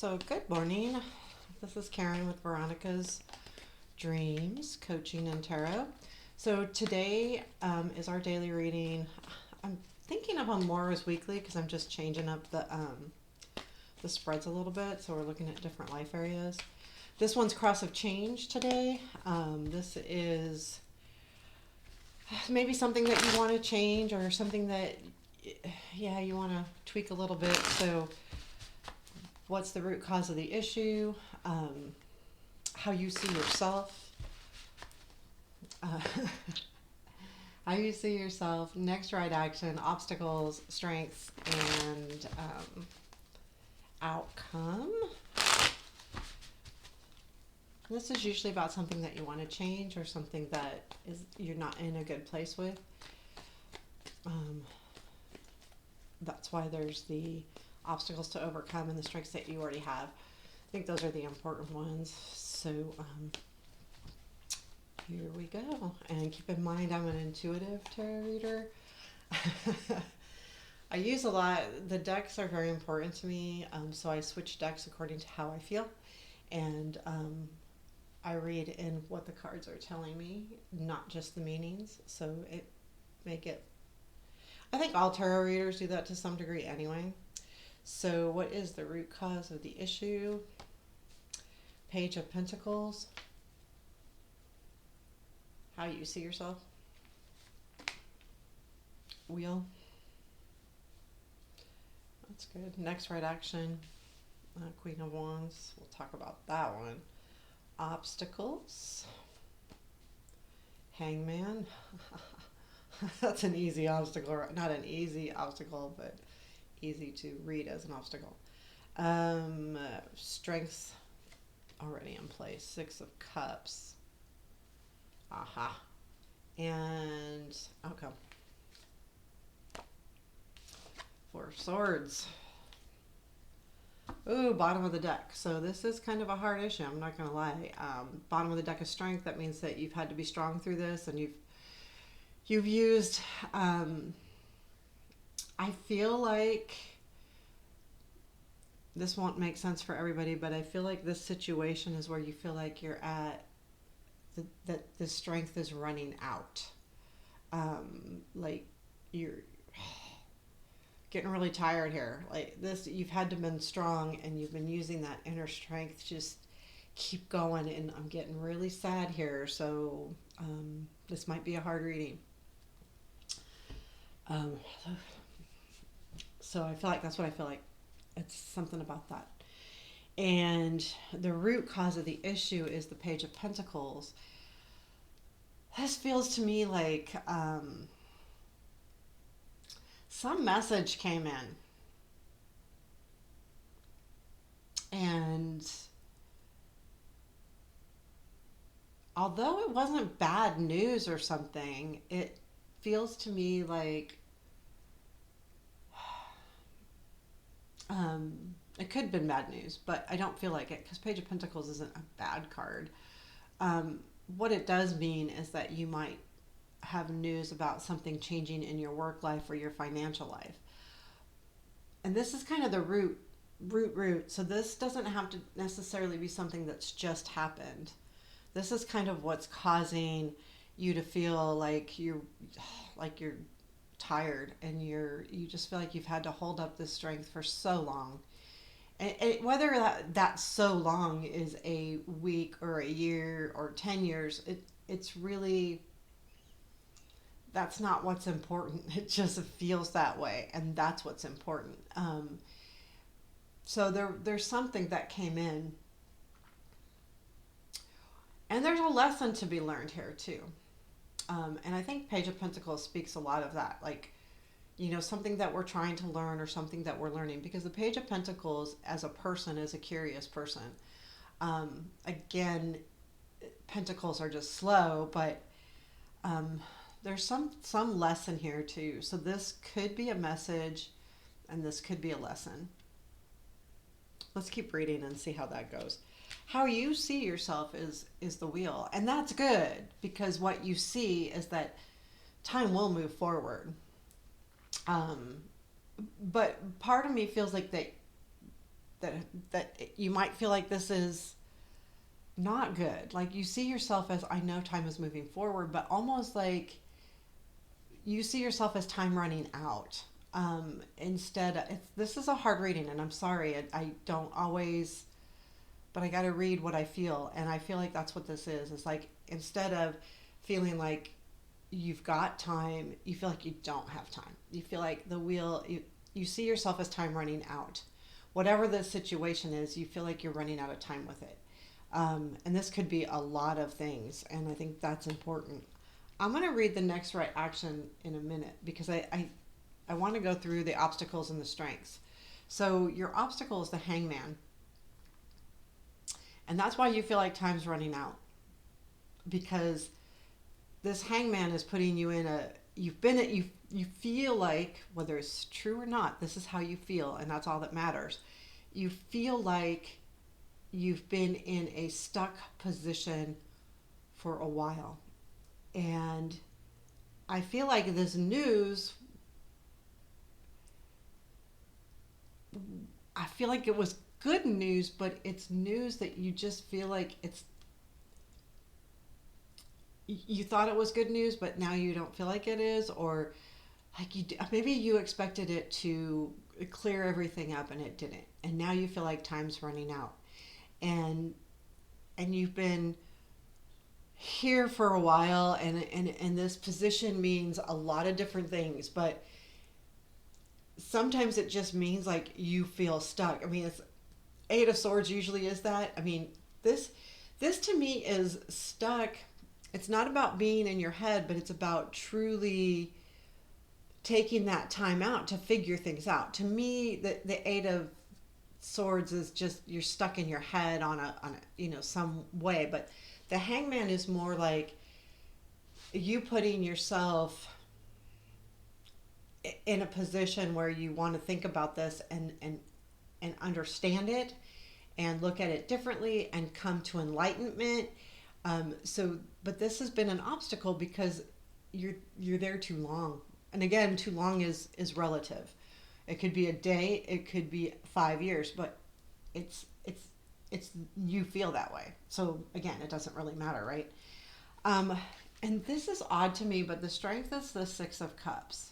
So, good morning. This is Karen with Veronica's Dreams Coaching and Tarot. So, today is our daily reading. I'm thinking of them more as weekly because I'm just changing up the spreads a little bit. So, we're looking at different life areas. This one's Cross of Change today. This is maybe something that you want to change or something that, yeah, you want to tweak a little bit. So, what's the root cause of the issue, how you see yourself, uh, how you see yourself, next right action, obstacles, strengths, and outcome. This is usually about something that you want to change or something that is you're not in a good place with. Um, that's why there's the obstacles to overcome and the strengths that you already have. I think those are the important ones. So here we go. And keep in mind, I'm an intuitive tarot reader. I use a lot, the decks are very important to me. So I switch decks according to how I feel. And I read in what the cards are telling me, not just the meanings. So it make it, I think all tarot readers do that to some degree anyway. So, what is the root cause of the issue? Page of Pentacles. How you see yourself. Wheel. That's good. Next right action. Queen of Wands. We'll talk about that one. Obstacles. Hangman. That's an easy obstacle. Not an easy obstacle, but easy to read as an obstacle. Strengths already in place. Six of Cups. Aha. And outcome. Four of Swords. Ooh, bottom of the deck. So this is kind of a hard issue. I'm not going to lie. Bottom of the deck is strength. That means that you've had to be strong through this, and you've used. I feel like this won't make sense for everybody, but I feel like this situation is where you feel like you're at, that the strength is running out. Like you're getting really tired here. Like this, you've had to been strong and you've been using that inner strength to just keep going. And I'm getting really sad here. So this might be a hard reading. Um, so I feel like that's what I feel like. It's something about that. And the root cause of the issue is the Page of Pentacles. This feels to me like some message came in. And although it wasn't bad news or something, it feels to me like it could have been bad news, but I don't feel like it because Page of Pentacles isn't a bad card. What it does mean is that you might have news about something changing in your work life or your financial life. And this is kind of the root. So this doesn't have to necessarily be something that's just happened. This is kind of what's causing you to feel like you're tired and you just feel like you've had to hold up this strength for so long. And whether that's so long is a week or a year or 10 years, it's really, that's not what's important. It just feels that way, and that's what's important. So there's something that came in, and there's a lesson to be learned here too. And I think Page of Pentacles speaks a lot of that, like, something that we're trying to learn or something that we're learning, because the Page of Pentacles as a person is a curious person. Again, Pentacles are just slow, but there's some lesson here too. So this could be a message and this could be a lesson. Let's keep reading and see how that goes. How you see yourself is the wheel, and that's good because what you see is that time will move forward. But part of me feels like that that you might feel like this is not good. Like you see yourself as, I know time is moving forward, but almost like you see yourself as time running out. Instead, this is a hard reading, and I'm sorry, I don't always, but I got to read what I feel, and I feel like that's what this is. It's like instead of feeling like you've got time, you feel like you don't have time. You feel like you see yourself as time running out. Whatever the situation is, you feel like you're running out of time with it. And this could be a lot of things, and I think that's important. I'm going to read the next right action in a minute because I want to go through the obstacles and the strengths. So, your obstacle is the hangman, and that's why you feel like time's running out because this hangman is putting you in a, you feel like, whether it's true or not, this is how you feel, and that's all that matters. You feel like you've been in a stuck position for a while. And I feel like this news, I feel like it was good news, but it's news that you just feel like you thought it was good news, but now you don't feel like it is, or like maybe you expected it to clear everything up and it didn't. And now you feel like time's running out. And you've been here for a while, and this position means a lot of different things, but sometimes it just means like you feel stuck. I mean, it's Eight of Swords usually is that. I mean, this to me is stuck. It's not about being in your head, but it's about truly taking that time out to figure things out. To me, the Eight of Swords is just you're stuck in your head on a some way, but the hangman is more like you putting yourself in a position where you want to think about this and understand it and look at it differently and come to enlightenment. But this has been an obstacle because you're there too long. And again, too long is relative. It could be a day, it could be 5 years, but it's you feel that way. So again, it doesn't really matter, right? And this is odd to me, but the strength is the Six of Cups.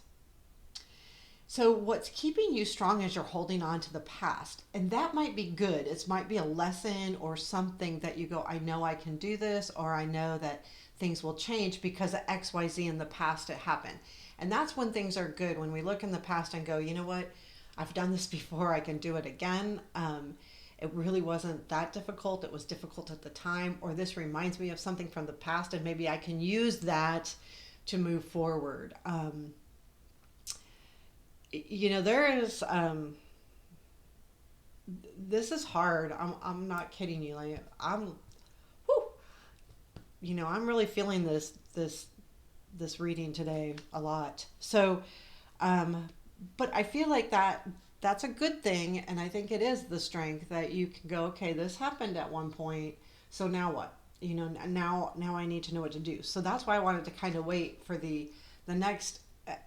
So what's keeping you strong is you're holding on to the past. And that might be good. It might be a lesson or something that you go, I know I can do this, or I know that things will change because of XYZ in the past it happened. And that's when things are good, when we look in the past and go, you know what, I've done this before, I can do it again. It really wasn't that difficult. It was difficult at the time, or this reminds me of something from the past and maybe I can use that to move forward. There is, this is hard. I'm not kidding you. Like whew, I'm really feeling this reading today a lot. So, but I feel like that's a good thing, and I think it is the strength that you can go, okay, this happened at one point, so now what? Now I need to know what to do. So that's why I wanted to kind of wait for the next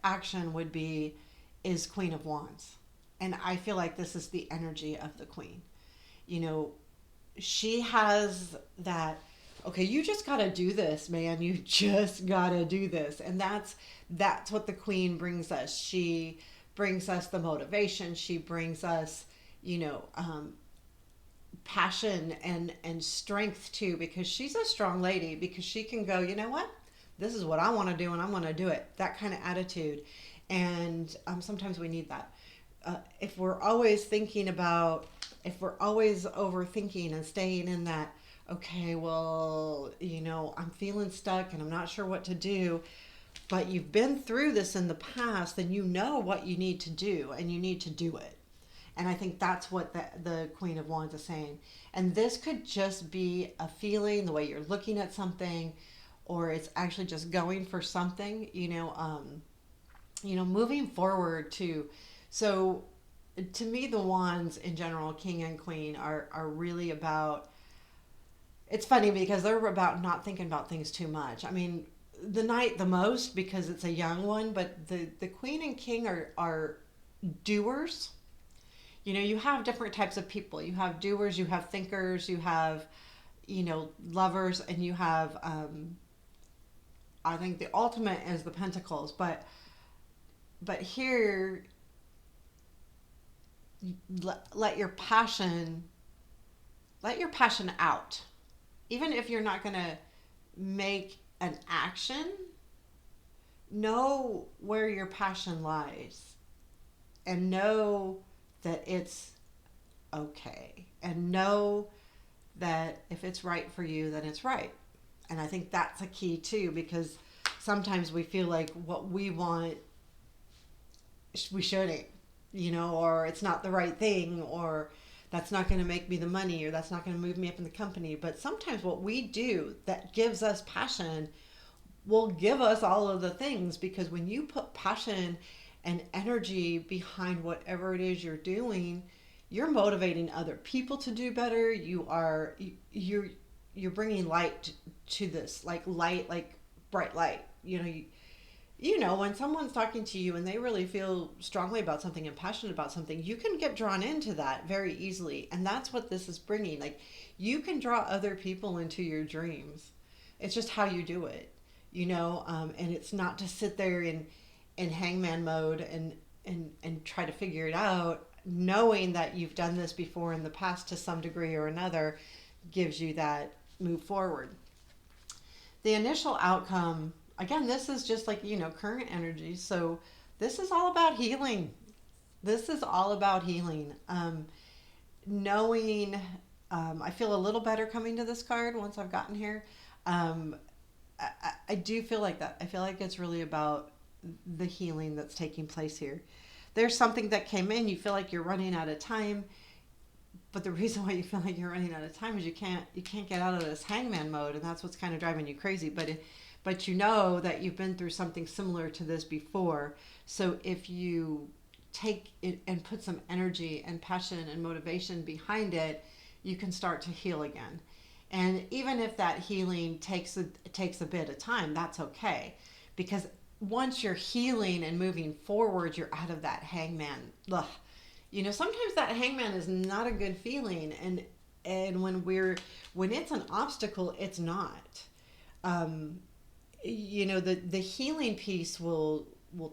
action would be is Queen of Wands. And I feel like this is the energy of the Queen. She has that, okay, you just got to do this, man. You just got to do this. And that's what the Queen brings us. She brings us the motivation. She brings us, passion and strength too, because she's a strong lady, because she can go, you know what? This is what I want to do and I'm going to do it. That kind of attitude. And sometimes we need that. If we're always overthinking and staying in that, okay, well, I'm feeling stuck and I'm not sure what to do, but you've been through this in the past, then you know what you need to do and you need to do it. And I think that's what the Queen of Wands is saying. And this could just be a feeling, the way you're looking at something, or it's actually just going for something, moving forward too. So to me, the wands in general, King and Queen, are really about, it's funny because they're about not thinking about things too much. I mean, the Knight the most because it's a young one, but the Queen and King are doers. You have different types of people. You have doers, you have thinkers, you have, lovers, and you have, I think the ultimate is the pentacles. But here, let your passion, let your passion out. Even if you're not going to make an action, know where your passion lies and know that it's okay, and know that if it's right for you, then it's right. And I think that's a key too, because sometimes we feel like what we want, we shouldn't, or it's not the right thing, or that's not going to make me the money, or that's not going to move me up in the company. But sometimes what we do that gives us passion will give us all of the things, because when you put passion and energy behind whatever it is you're doing, you're motivating other people to do better. You're bringing light to this, like light, like bright light. When someone's talking to you and they really feel strongly about something and passionate about something, you can get drawn into that very easily. And that's what this is bringing. Like, you can draw other people into your dreams. It's just how you do it, and it's not to sit there in hangman mode and try to figure it out. Knowing that you've done this before in the past to some degree or another gives you that move forward. The initial outcome, again, this is just like, current energy. So this is all about healing. This is all about healing. Knowing, I feel a little better coming to this card once I've gotten here. I do feel like that. I feel like it's really about the healing that's taking place here. There's something that came in, you feel like you're running out of time, but the reason why you feel like you're running out of time is you can't get out of this hangman mode, and that's what's kind of driving you crazy. But you know that you've been through something similar to this before. So if you take it and put some energy and passion and motivation behind it, you can start to heal again. And even if that healing takes a bit of time, that's okay, because once you're healing and moving forward, you're out of that hangman. Ugh. Sometimes that hangman is not a good feeling, and when it's an obstacle, it's not. The healing piece will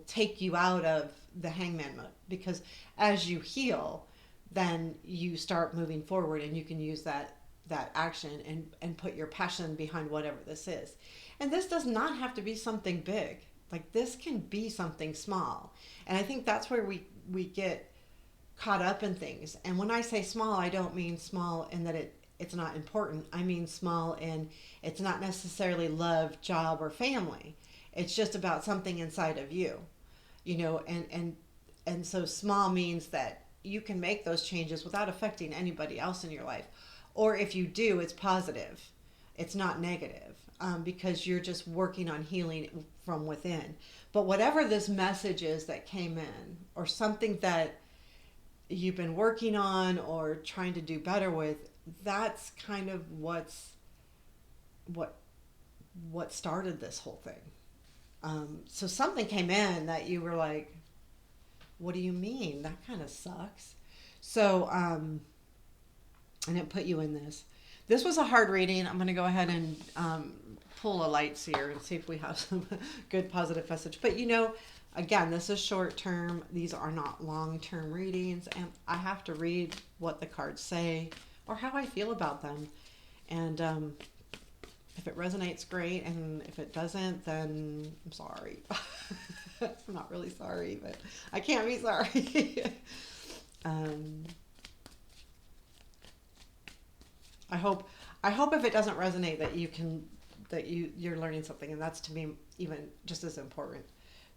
take you out of the hangman mode, because as you heal, then you start moving forward, and you can use that action and put your passion behind whatever this is. And this does not have to be something big. Like, this can be something small. And I think that's where we get caught up in things. And when I say small, I don't mean small in that it's not important. I mean small in it's not necessarily love, job, or family. It's just about something inside of you. And so small means that you can make those changes without affecting anybody else in your life. Or if you do, it's positive. It's not negative, because you're just working on healing from within. But whatever this message is that came in, or something that you've been working on or trying to do better with, that's kind of what started this whole thing. So something came in that you were like, what do you mean? That kind of sucks. So, and it put you in this. This was a hard reading. I'm going to go ahead and pull a lights here and see if we have some good positive message. But again, this is short term. These are not long term readings, and I have to read what the cards say or how I feel about them. And if it resonates, great, and if it doesn't, then I'm sorry. I'm not really sorry, but I can't be sorry. I hope if it doesn't resonate that you're learning something, and that's to me even just as important.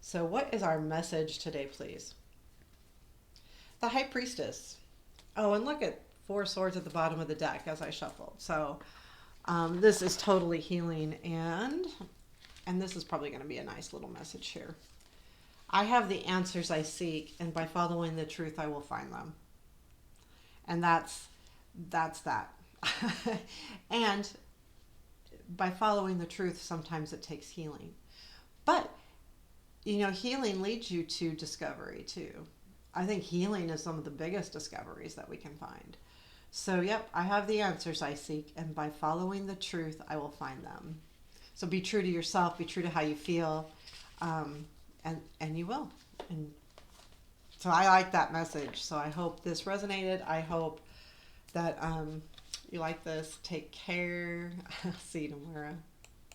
So what is our message today, please? The High Priestess. Oh, and look at 4 swords at the bottom of the deck as I shuffled. So this is totally healing, and this is probably going to be a nice little message here. I have the answers I seek, and by following the truth, I will find them. And that's that. And by following the truth, sometimes it takes healing. But, healing leads you to discovery too. I think healing is some of the biggest discoveries that we can find. So, yep, I have the answers I seek, and by following the truth, I will find them. So, be true to yourself, be true to how you feel, and you will. And so, I like that message. So, I hope this resonated. I hope that you like this. Take care. See you tomorrow.